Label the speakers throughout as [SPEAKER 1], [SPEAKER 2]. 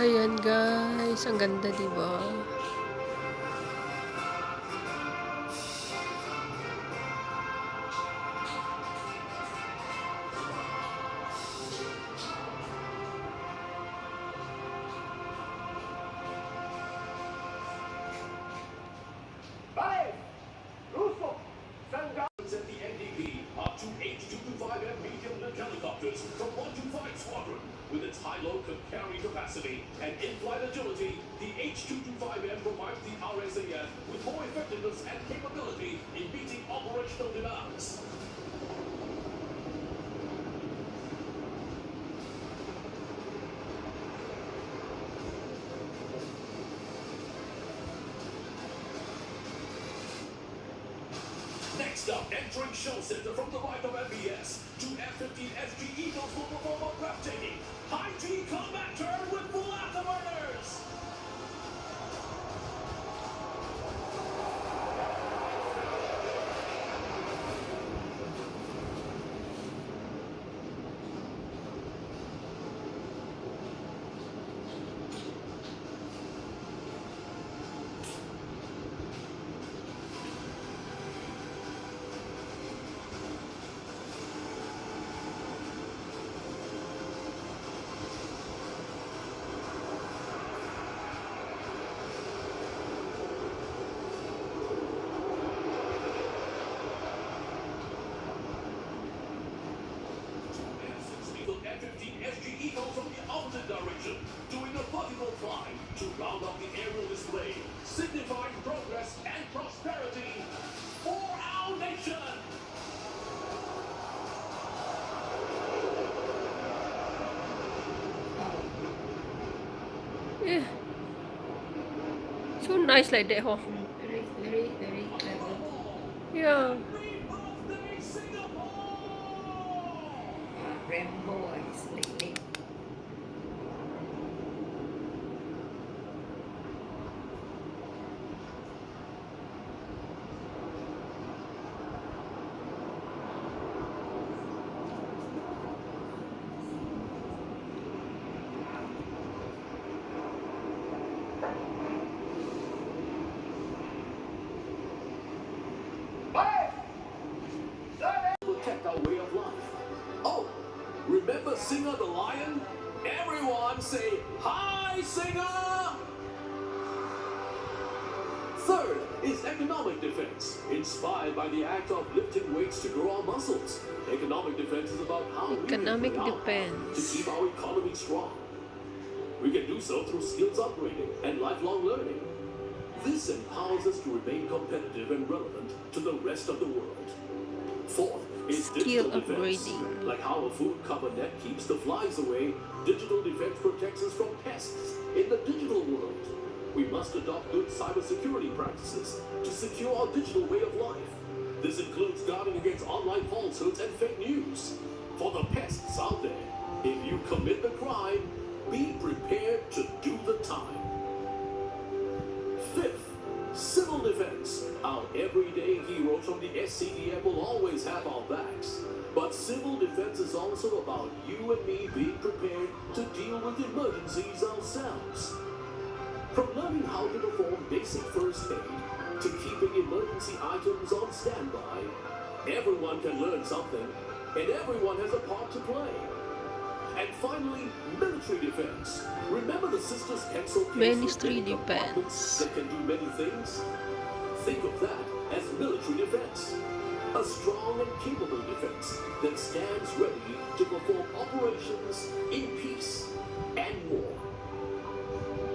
[SPEAKER 1] Ayan guys, ang ganda 'di ba?
[SPEAKER 2] At the NDP, up to 8 225M medium-lift helicopters from 125 Squadron. With its high-low carrying capacity and in-flight agility, the H225M provides the RSAF with more effectiveness and capability in meeting operational demands. Next up, entering show center from the right of MBS, two F-15 SG Eagles will perform a breathtaking high-G combat turn with full afterburners. F-15 SG Eagle from the opposite direction, doing a vertical climb to round up the aerial display, signifying progress and prosperity for our nation.
[SPEAKER 1] Yeah. So nice like that, huh?
[SPEAKER 3] Very clever.
[SPEAKER 1] Yeah.
[SPEAKER 2] Happy birthday, Singapore!
[SPEAKER 3] Rambo is like
[SPEAKER 2] Protect our way of life. Oh, remember Singer the Lion? Everyone say, "Hi, Singer!" Third is economic defense, inspired by the act of lifting weights to grow our muscles. Economic defense is about how
[SPEAKER 1] Economic
[SPEAKER 2] we can put our power to
[SPEAKER 1] defense.
[SPEAKER 2] keep our economy strong. We can do so through skills upgrading and lifelong learning. This empowers us to remain competitive and relevant to the rest of the world. Fourth is
[SPEAKER 1] Skill
[SPEAKER 2] digital defense.
[SPEAKER 1] upgrading.
[SPEAKER 2] Like how a food cover net keeps the flies away, digital defense protects us from pests in the digital world. We must adopt good cybersecurity practices to secure our digital way of life. This includes guarding against online falsehoods and fake news. For the pests out there, if you commit the crime, be prepared to do the time. Fifth, civil defense. Our everyday heroes from the SCDF will always have our backs. But civil defense is also about you and me being prepared to deal with emergencies ourselves. From learning how to perform basic first aid to keeping emergency items on standby, everyone can learn something, and everyone has a part to play. And finally, military defense. Remember the Sisters Pencil case with
[SPEAKER 1] Ministry
[SPEAKER 2] many compartments
[SPEAKER 1] defense.
[SPEAKER 2] that can do many things? Think of that as military defense. A strong and capable defense that stands ready to perform operations in peace and war.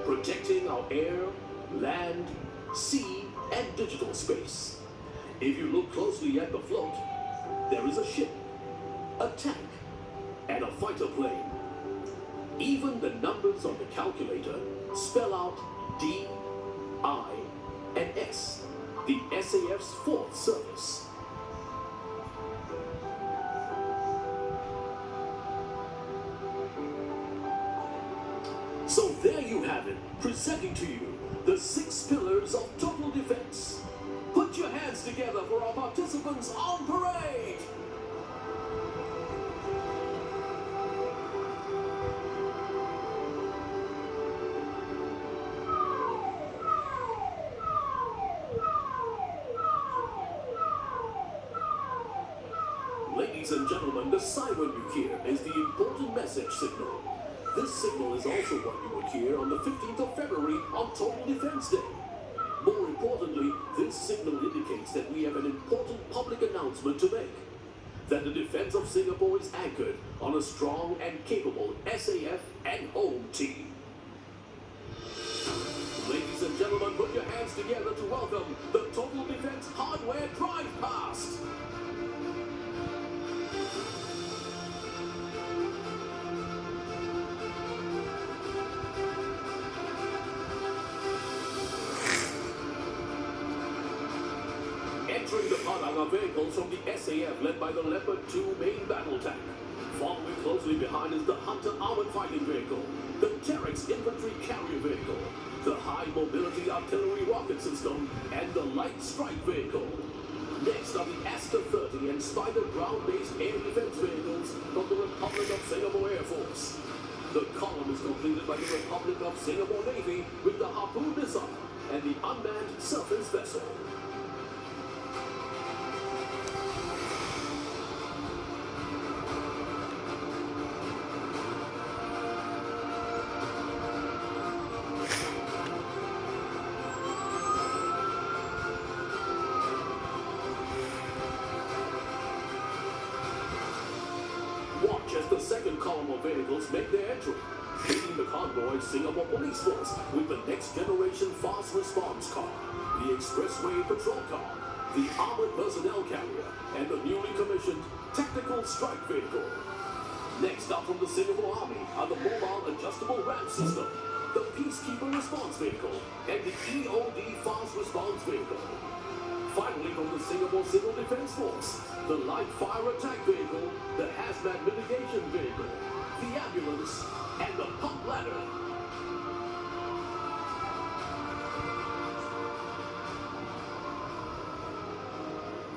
[SPEAKER 2] Protecting our air, land, sea, and digital space. If you look closely at the float, there is a ship, a tank, and a fighter plane. Even the numbers on the calculator spell out D, I, and S, the SAF's fourth service. So there you have it, presenting to you the 6 pillars of total defense. Put your hands together for our participants on parade! Ladies and gentlemen, the siren you hear is the important message signal. This signal is also what you would hear on the 15th of February on Total Defense Day. More importantly, this signal indicates that we have an important public announcement to make. That the defense of Singapore is anchored on a strong and capable SAF and home team. Ladies and gentlemen, put your hands together to welcome the Total Defense Hardware Drive Past. Entering the Padang are vehicles from the SAF led by the Leopard 2 main battle tank. Following closely behind is the Hunter armored fighting vehicle, the Terex infantry carrier vehicle, the high mobility artillery rocket system, and the light strike vehicle. Next are the Aster 30 and Spider ground-based air defense vehicles from the Republic of Singapore Air Force. The column is completed by the Republic of Singapore Navy with the Harpoon missile and the unmanned surface vessel. Watch as the second column of vehicles make their entry. Leading the convoy is Singapore Police Force with the next generation fast response car, the expressway patrol car, the armored personnel carrier, and the newly commissioned tactical strike vehicle. Next up from the Singapore Army are the mobile adjustable ramp system, the peacekeeper response vehicle, and the EOD fast response vehicle. Finally, from the Singapore Civil Defense Force, the light fire attack vehicle, the hazmat mitigation vehicle, the ambulance, and the pump ladder.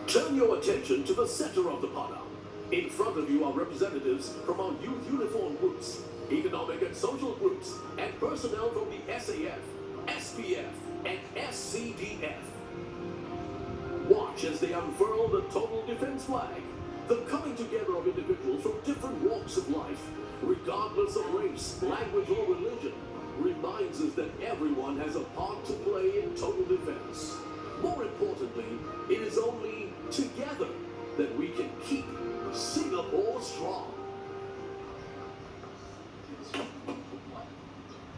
[SPEAKER 2] Turn your attention to the center of the Padang. In front of you are representatives from our youth uniform groups, economic and social groups, and personnel from the SAF, SPF, and SCDF. Watch as they unfurl the total defense flag, the coming together of individuals from different walks of life, regardless of race, language, or religion, reminds us that everyone has a part to play in total defense. More importantly, it is only together that we can keep Singapore strong.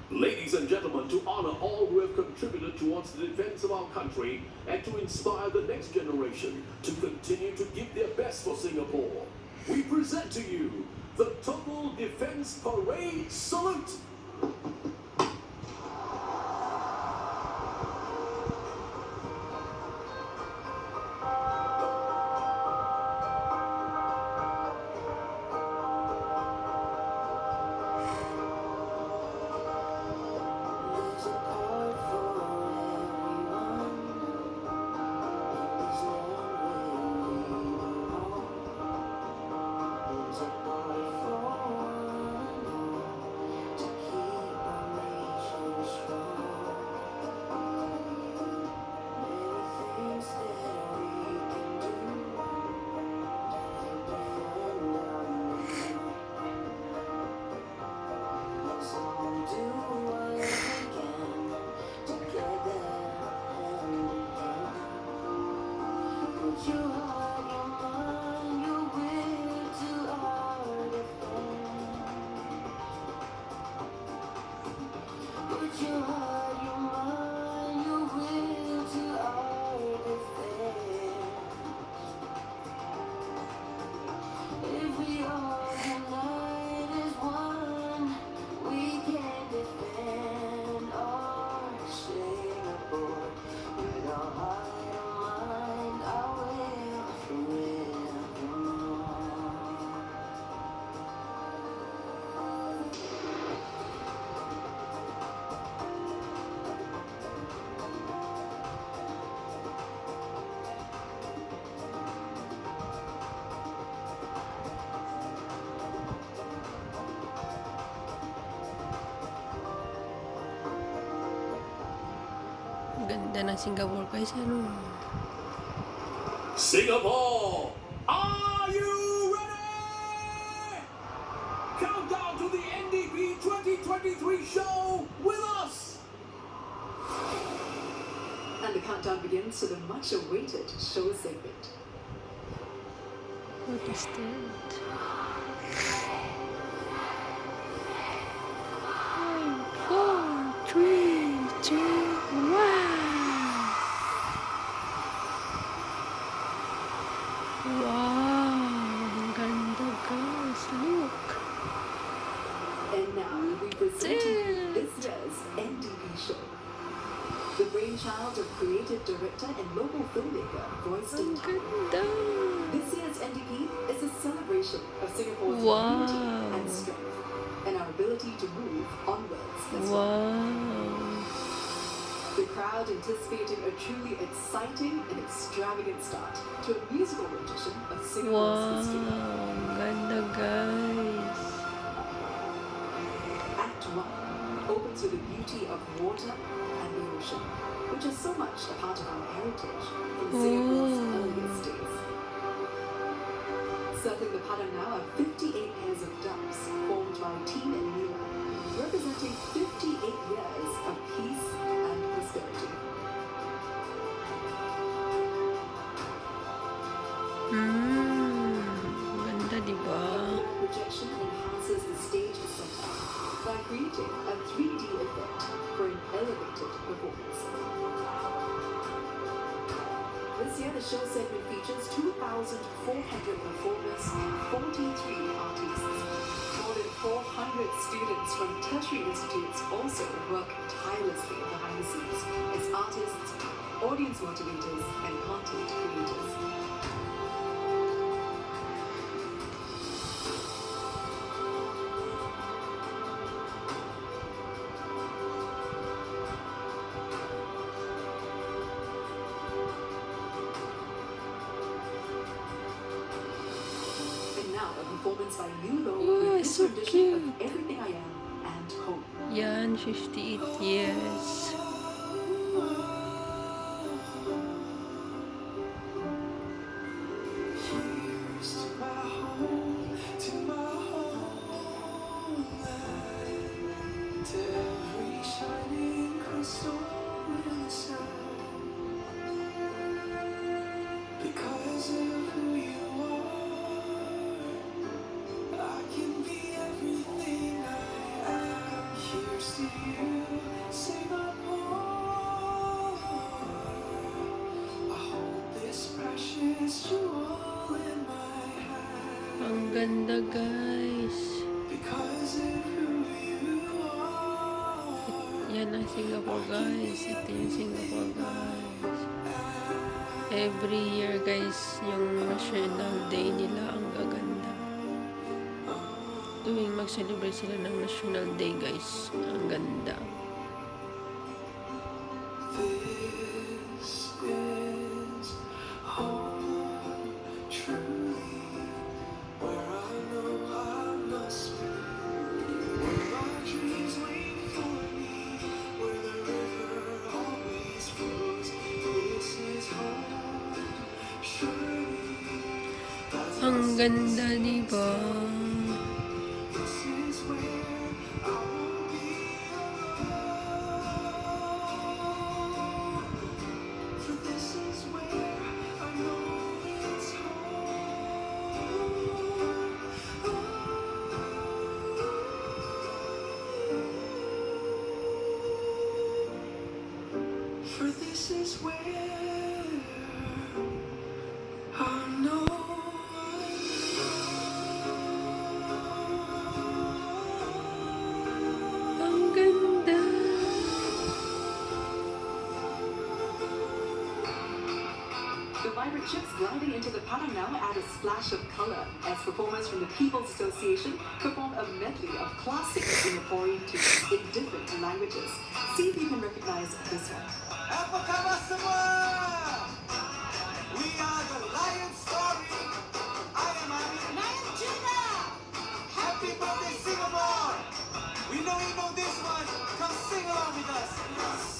[SPEAKER 2] Ladies and gentlemen, to honor all who have contributed towards the defense of our country and to inspire the next generation to continue to give their best for Singapore, we present to you the Total Defense Parade Salute.
[SPEAKER 1] Ganda ng Singapore guys, ano?
[SPEAKER 2] Singapore, are you ready? MP3 show with us!
[SPEAKER 4] And the countdown begins to the much-awaited show segment.
[SPEAKER 1] What is that? 5, 4, 3, 2, 1. Wow! Ang ganda guys. Look!
[SPEAKER 4] And now we present to you this year's NDP show. The brainchild of creative director and local filmmaker Royston
[SPEAKER 1] Ang
[SPEAKER 4] Tan.
[SPEAKER 1] ganda!
[SPEAKER 4] This year's NDP is a celebration of Singapore's
[SPEAKER 1] Wow.
[SPEAKER 4] unity and strength, and our ability to move onwards as one.
[SPEAKER 1] Wow!
[SPEAKER 4] The crowd anticipating a truly exciting and extravagant start to a musical rendition of Singapore's
[SPEAKER 1] Wow!
[SPEAKER 4] history.
[SPEAKER 1] Ang ganda guys!
[SPEAKER 4] Act 1 opens with the beauty of water and the ocean, which is so much a part of our heritage from Singapore's
[SPEAKER 1] Oh.
[SPEAKER 4] earliest days. Circling the Padang now are 58 pairs of ducks formed by Team and Mira, representing 58 years of peace and prosperity.
[SPEAKER 1] Ganda diba?
[SPEAKER 4] Projection enhances the stage setup by creating a 3D effect for an elevated performance. This year, the show segment features 2,400 performers and 43 artists. More than 400 students from tertiary institutes also work tirelessly behind the scenes as artists, audience motivators, and content creators. And now a performance by Yulo
[SPEAKER 1] Oh,
[SPEAKER 4] with his
[SPEAKER 1] so
[SPEAKER 4] rendition
[SPEAKER 1] cute.
[SPEAKER 4] of Everything I Am and Home.
[SPEAKER 1] Yan, 58 years.
[SPEAKER 5] Here's to my homeland, to every shining crystal in the sun. Because of who you are, I can be everything I am. Here's to you, Singapore. I hold this precious jewel in my hand.
[SPEAKER 1] Ang ganda guys.
[SPEAKER 5] Because of who you are,
[SPEAKER 1] Yan ang Singapore guys. Ito yung Singapore guys. Every year guys, yung National Day nila ang gaganda. Tuwing mag-celebrate sila ng National Day guys, ang ganda.
[SPEAKER 5] this is home, truly, where I know I must be, where my dreams wait for me, where the river always flows. This is home, surely.
[SPEAKER 1] Ang ganda diba?
[SPEAKER 5] This is where I won't be alone. For this is where I know it's home. For this is where I know.
[SPEAKER 1] Ang ganda.
[SPEAKER 4] The vibrant ships gliding into the Padang now add a splash of color as performers from the People's Association perform a medley of classic Singaporean tunes in different languages. See if you can recognize this one.
[SPEAKER 5] Apa khabar semua? We are the Lion Story. I am Amin. Lion Judah. Happy birthday, Singapore. We know you know this one. Come sing along with us.